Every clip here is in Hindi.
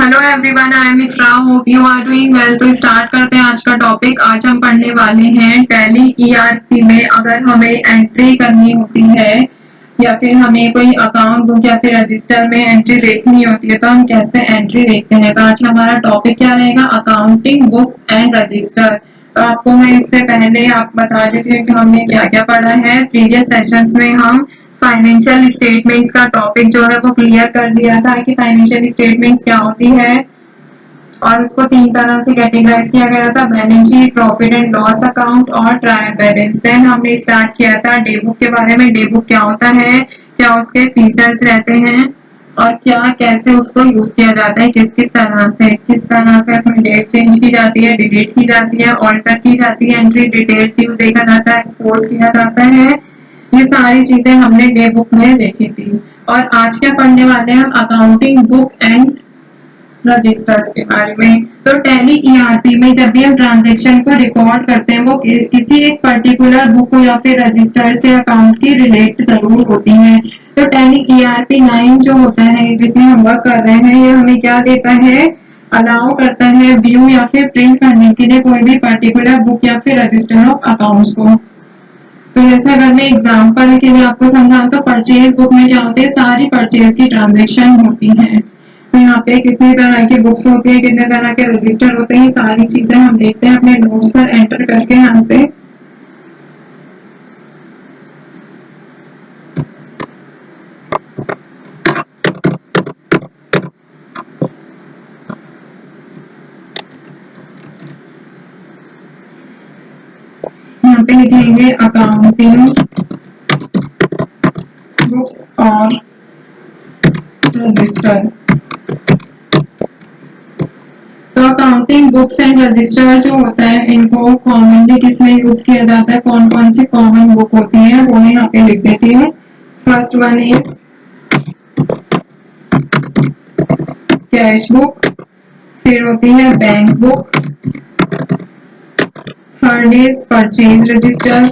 Hello everyone, I am Iqra. Hope you are doing well. तो स्टार्ट करते हैं आज का टॉपिक। आज हम पढ़ने वाले हैं टैली ईआरपी में अगर हमें एंट्री करनी होती है या फिर हमें कोई अकाउंट बुक या फिर रजिस्टर में एंट्री देखनी होती है तो हम कैसे एंट्री देखते हैं। तो आज हमारा टॉपिक क्या रहेगा? Accounting books and register. तो आपको मैं इससे पहले आप बता देती हूँ कि हमने क्या क्या पढ़ा है। प्रीवियस सेशंस में हम फाइनेंशियल स्टेटमेंट्स का टॉपिक जो है वो क्लियर कर दिया था कि फाइनेंशियल स्टेटमेंट्स क्या होती है और उसको तीन तरह से कैटेगराइज किया गया था: balance sheet, profit and loss account और ट्रायल बैलेंस। देन हमने स्टार्ट किया था डे बुक के बारे में। डे बुक क्या होता है, क्या उसके फीचर्स रहते हैं और क्या कैसे उसको यूज किया जाता है, किस तरह से उसमें डेट चेंज की जाती है, डिलीट की जाती है, ऑल्टर की जाती है, एंट्री डिटेल व्यू देखा जाता है, एक्सपोर्ट किया जाता है। ये सारी चीजें हमने डे बुक में देखी थी। और आज क्या पढ़ने वाले हैं हम? अकाउंटिंग बुक एंड रजिस्टर्स के बारे में। तो टैली ईआरपी में जब भी हम ट्रांजेक्शन को रिकॉर्ड करते हैं वो किसी एक पर्टिकुलर बुक या फिर रजिस्टर से अकाउंट की रिलेट जरूर होती है। तो टैली ईआरपी 9 जो होता है जिसमें हम वर्क कर रहे हैं, ये हमें क्या देता है? अलाउ करता है व्यू या फिर प्रिंट करने के लिए कोई भी पर्टिकुलर बुक या फिर रजिस्टर ऑफ अकाउंट्स को। तो जैसे अगर मैं एग्जांपल के लिए आपको समझाऊं तो परचेज बुक में क्या होती है? सारी परचेज की ट्रांजेक्शन होती है। तो यहाँ पे कितनी तरह की बुक्स होती है, कितने तरह के रजिस्टर होते हैं, सारी चीजें हम देखते हैं अपने नोट्स पर एंटर करके। यहाँ से यहाँ पे लिखेंगे अकाउंटिंग बुक्स और रजिस्टर। तो अकाउंटिंग बुक्स एंड रजिस्टर जो होता है इनको कॉमनली किसमें यूज किया जाता है, कौन कौन सी कॉमन बुक होती है वो मैं यहाँ पे लिख देती हूँ। First one is cash book, फिर होती है bank book, third is purchase register,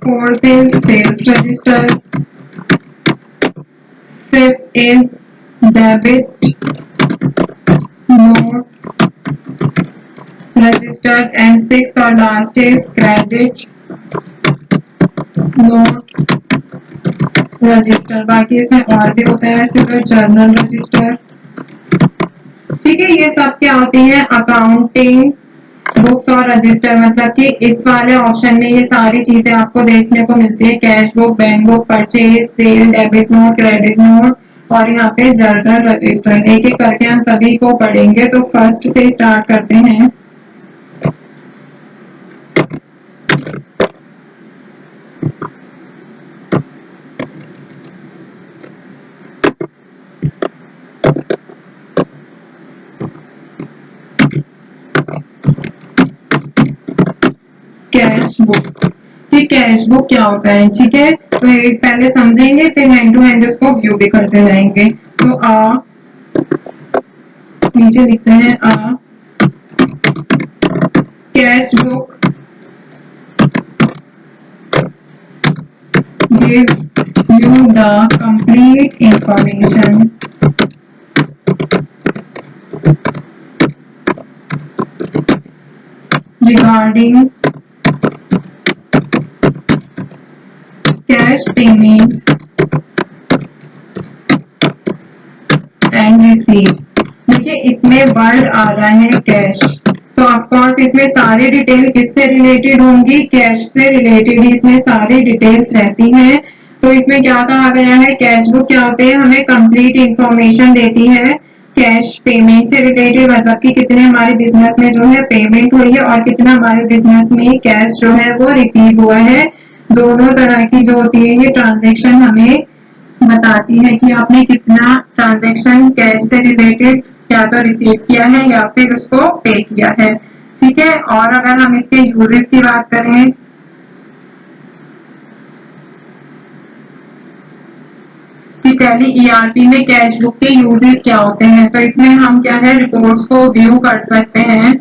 fourth is sales register, fifth is debit note register and sixth और last is credit note register. बाकी इसमें और भी होता है वैसे तो जर्नल रजिस्टर। ठीक है, ये सब क्या होती है? अकाउंटिंग बुक्स और रजिस्टर। मतलब कि इस वाले ऑप्शन में ये सारी चीजें आपको देखने को मिलती है: cash book, bank book, purchase, sale, debit note, credit note और यहाँ पे जर्नल रजिस्टर। एक एक करके हम सभी को पढ़ेंगे। तो फर्स्ट से स्टार्ट करते हैं। Cash book. ठीक, कैश बुक क्या होता है? ठीक है, तो एक पहले समझेंगे फिर हैंड टू हैंड उसको व्यू भी करते जाएंगे। तो नीचे लिखते हैं cash book gives you the complete information regarding cash payments and receipts। देखिए इसमें वर्ड आ रहा है कैश, तो ऑफ कोर्स इसमें सारी डिटेल किससे रिलेटेड होंगी? कैश से रिलेटेड ही इसमें सारी डिटेल्स रहती हैं। तो इसमें क्या कहा गया है? कैश बुक क्या होते हैं? हमें कंप्लीट इंफॉर्मेशन देती है कैश पेमेंट से रिलेटेड। मतलब कि कितने हमारे बिजनेस में जो है पेमेंट हुई है और कितना हमारे बिजनेस में कैश जो है वो रिसीव हुआ है। दोनों तरह की जो होती है ये ट्रांजेक्शन हमें बताती है कि आपने कितना ट्रांजैक्शन कैश से रिलेटेड या तो रिसीव किया है या फिर उसको पे किया है। ठीक है, और अगर हम इसके यूजेस की बात करें कि टैली ईआरपी में कैश बुक के यूजेस क्या होते हैं, तो इसमें हम क्या है रिपोर्ट्स को व्यू कर सकते हैं,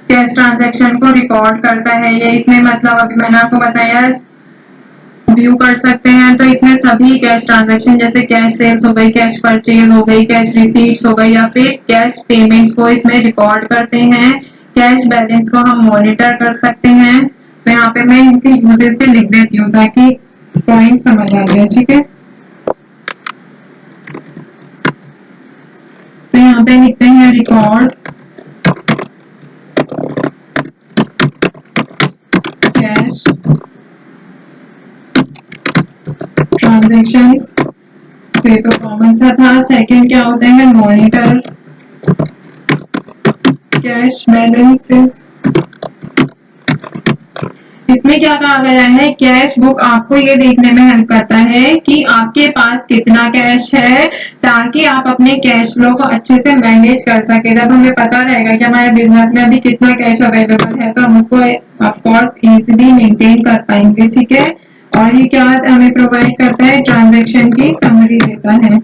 कैश ट्रांजैक्शन को रिकॉर्ड करता है ये। इसमें मतलब अभी मैंने आपको बताया व्यू कर सकते हैं। तो इसमें सभी कैश ट्रांजैक्शन जैसे कैश सेल्स हो गई, कैश परचेज हो गई, कैश रिसीट्स हो गई या फिर कैश पेमेंट्स को इसमें रिकॉर्ड करते हैं। कैश बैलेंस को हम मॉनिटर कर सकते हैं। तो यहाँ पे मैं इनके यूजेस पे लिख देती हूँ ताकि पॉइंट समझ आ जाए, ठीक है। तो यहाँ पे लिखते हैं रिकॉर्ड कैश ट्रांजेक्शंस, ये तो कॉमन सा था। सेकंड क्या होता है, मॉनिटर कैश बैलेंसेस। इसमें क्या कहा गया है, कैश बुक आपको ये देखने में हेल्प करता है कि आपके पास कितना कैश है, ताकि आप अपने कैश फ्लो को अच्छे से मैनेज कर सके। जब हमें पता रहेगा कि हमारे बिजनेस में अभी कितना कैश अवेलेबल है तो हम उसको ऑफ कोर्स इजीली मेंटेन कर पाएंगे, ठीक है। और ये क्या हमें प्रोवाइड करता है, ट्रांजैक्शन की समरी देता है,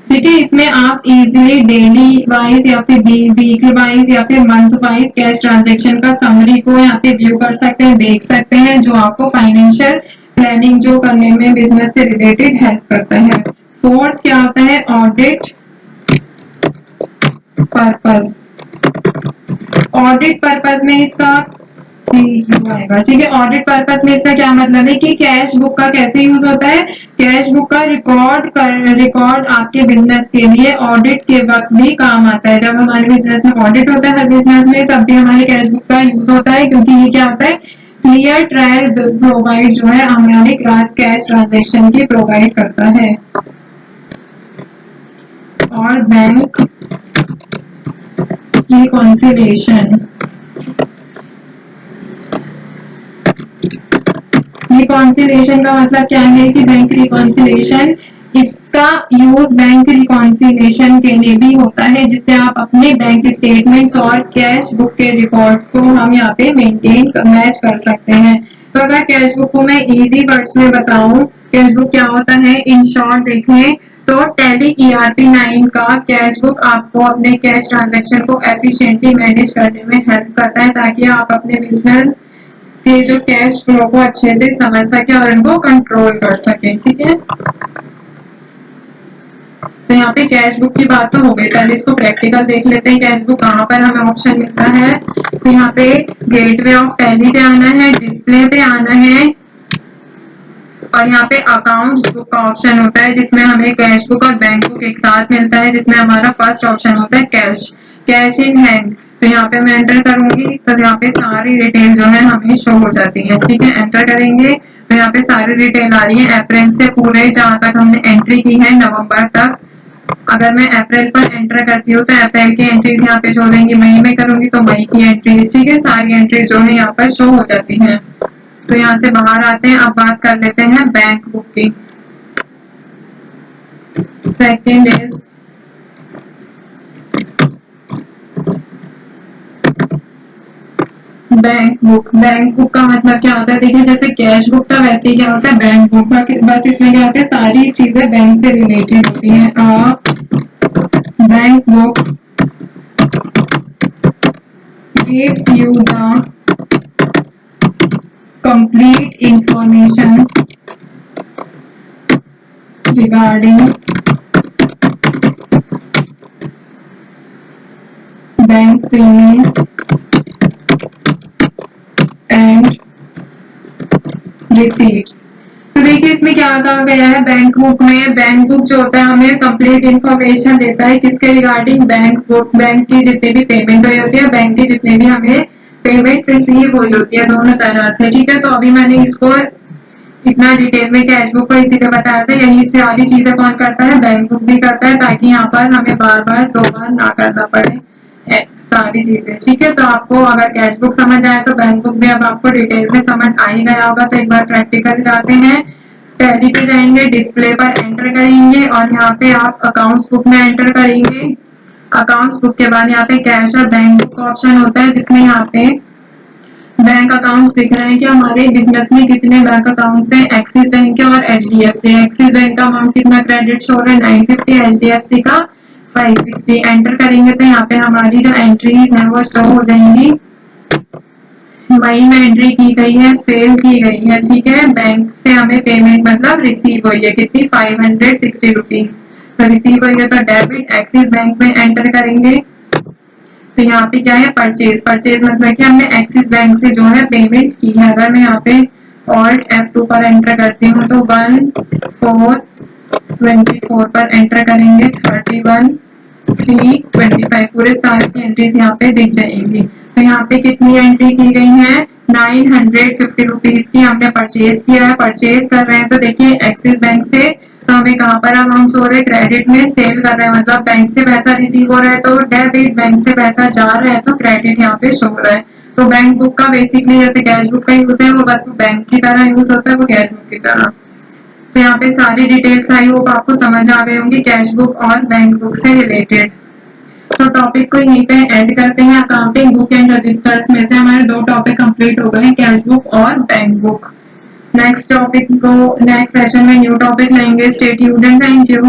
ठीक है। इसमें आप इजीली डेली वाइज या फिर वीक वाइज या फिर मंथ वाइज कैश ट्रांजैक्शन का समरी को यहाँ पे व्यू कर सकते हैं, देख सकते हैं, जो आपको फाइनेंशियल प्लानिंग जो करने में बिजनेस से रिलेटेड हेल्प करता है। फोर्थ क्या होता है, ऑडिट पर्पस। ऑडिट पर्पस में इसका आएगा, ठीक है। ऑडिट पर्पस में इसका क्या मतलब है कि कैश बुक का कैसे यूज होता है, कैश बुक का रिकॉर्ड आपके बिजनेस के लिए ऑडिट के वक्त भी काम आता है। जब हमारे बिजनेस में ऑडिट होता है हर बिजनेस में, तब भी हमारे कैश बुक का यूज होता है, क्योंकि ये क्या होता है, क्लियर ट्रायल प्रोवाइड जो है हमारे कैश ट्रांजेक्शन की प्रोवाइड करता है। और बैंक रिकॉन्सिलिएशन, रिकॉन्सिलिएशन का मतलब क्या है कि बैंक रिकॉन्सिलिएशन, इसका यूज बैंक रिकॉन्सिलिएशन के लिए भी होता है, जिससे आप अपने बैंक स्टेटमेंट्स और कैश बुक के रिकॉर्ड को हम यहाँ पे मेंटेन मैच कर सकते हैं। तो अगर कैश बुक को मैं इजी वर्ड्स में बताऊं, कैश बुक क्या होता है, इन शॉर्ट देखें तो टैली ERP9 का कैश बुक आपको अपने कैश ट्रांजैक्शन को एफिशिएंटली मैनेज करने में हेल्प करता है, ताकि आप अपने बिजनेस के जो कैश फ्लो को अच्छे से समझ सके और इनको कंट्रोल कर सके, ठीक है। तो यहाँ पे कैश बुक की बात तो हो गई, पहले इसको प्रैक्टिकल देख लेते हैं। कैश बुक कहाँ पर हमें ऑप्शन मिलता है, तो यहाँ पे गेटवे ऑफ टैली पे आना है, डिस्प्ले पे आना है, और यहाँ पे अकाउंट्स बुक का ऑप्शन होता है, जिसमें हमें कैश बुक और बैंक बुक एक साथ मिलता है, जिसमें हमारा फर्स्ट ऑप्शन होता है कैश इन हैंड। तो यहाँ पे मैं एंटर करूंगी तो यहाँ पे सारी डिटेल जो है हमें शो हो जाती है, ठीक है। एंटर करेंगे तो यहाँ पे सारी डिटेल आ रही है, अप्रैल से पूरे जहाँ तक हमने एंट्री की है नवंबर तक। अगर मैं अप्रैल पर एंटर करती हूँ तो अप्रैल की एंट्रीज यहाँ पे शो देंगी, मई में करूंगी तो मई की एंट्रीज, ठीक है। सारी एंट्रीज जो है यहाँ पर शो हो जाती है। तो यहाँ से बाहर आते हैं, अब बात कर लेते हैं बैंक बुक की। Second is bank book. Bank book का मतलब क्या होता है, देखिए जैसे कैश बुक था वैसे ही क्या होता है बैंक बुक, बस इसमें क्या होता है, सारी चीजें बैंक से रिलेटेड होती हैं। Bank book gives you the complete information regarding bank payments and receipts। तो देखिए इसमें क्या कहा गया है, बैंक बुक में, बैंक बुक जो होता है हमें कंप्लीट इंफॉर्मेशन देता है किसके रिगार्डिंग, बैंक बुक, बैंक की जितनी भी पेमेंट हुई होती है, बैंक की जितनी भी हमें पेमेंट रिसीव हुई होती है, दोनों तरह से, ठीक है। तो अभी मैंने इसको इतना डिटेल में कैश बुक को इसीलिए बताया था, यही सारी चीजें कौन करता है, बैंक बुक भी करता है, ताकि यहाँ पर हमें बार बार दो बार ना करना पड़े सारी चीजें, ठीक है। तो आपको अगर कैश बुक समझ आए तो बैंक बुक भी अब आपको डिटेल में समझ आ ही गया होगा। तो एक बार प्रैक्टिकल जाते हैं, टैली पे जाएंगे, डिस्प्ले पर एंटर करेंगे और यहाँ पे आप अकाउंट्स बुक में एंटर करेंगे। अकाउंट्स बुक के बाद यहाँ पे कैश और बैंक बुक का ऑप्शन होता है, जिसमें यहाँ पे बैंक अकाउंट दिख रहे हैं कि हमारे बिजनेस में कितने बैंक अकाउंट है, एक्सिस बैंक है और HDFC। एक्सिस बैंक का अमाउंट कितना क्रेडिट शो रहा है, 950, HDFC का 560। एंटर करेंगे तो यहाँ पे हमारी जो एंट्रीज हैं वो शो हो जाएंगी। मई में एंट्री की गई है, सेल की गई है, ठीक है। बैंक से हमें पेमेंट मतलब रिसीव हुई है, कितनी 560 रुपीज। तो रिसीव हुई है तो डेबिट एक्सिस बैंक में एंटर करेंगे। तो यहाँ पे क्या है, परचेज। परचेज मतलब कि हमने एक्सिस बैंक से जो है पेमेंट की है। अगर मैं यहाँ पे ऑल्ट F2 पर एंटर करती हूँ तो 1/4/24 पर एंटर करेंगे, 31/3/25 पूरे साल की एंट्रीज यहाँ पे दिख जाएंगी। तो यहाँ पे कितनी एंट्री की गई है, 950 रुपीज की हमने परचेज किया है। परचेज कर रहे हैं तो देखिए एक्सिस बैंक से, तो हमें कहाँ पर अमाउंट हो रहे हैं, क्रेडिट में। सेल कर रहे हैं मतलब बैंक से पैसा रिसीव हो रहा है तो डेबिट, बैंक से पैसा जा रहा है तो क्रेडिट यहाँ पे शो हो रहा है। तो बैंक बुक का बेसिकली जैसे कैश बुक का यूज है वो बस बैंक की तरह यूज होता है, वो कैश बुक की तरह। तो यहाँ पे सारी डिटेल्स आई होप आपको समझ आ गई होंगी कैश बुक और बैंक बुक से रिलेटेड। तो टॉपिक को यहीं पे एंड करते हैं। अकाउंटिंग बुक एंड रजिस्टर्स में से हमारे 2 टॉपिक कंप्लीट हो गए, कैश बुक और बैंक बुक। नेक्स्ट टॉपिक को नेक्स्ट सेशन में न्यू टॉपिक लेंगे। Stay tuned and thank you.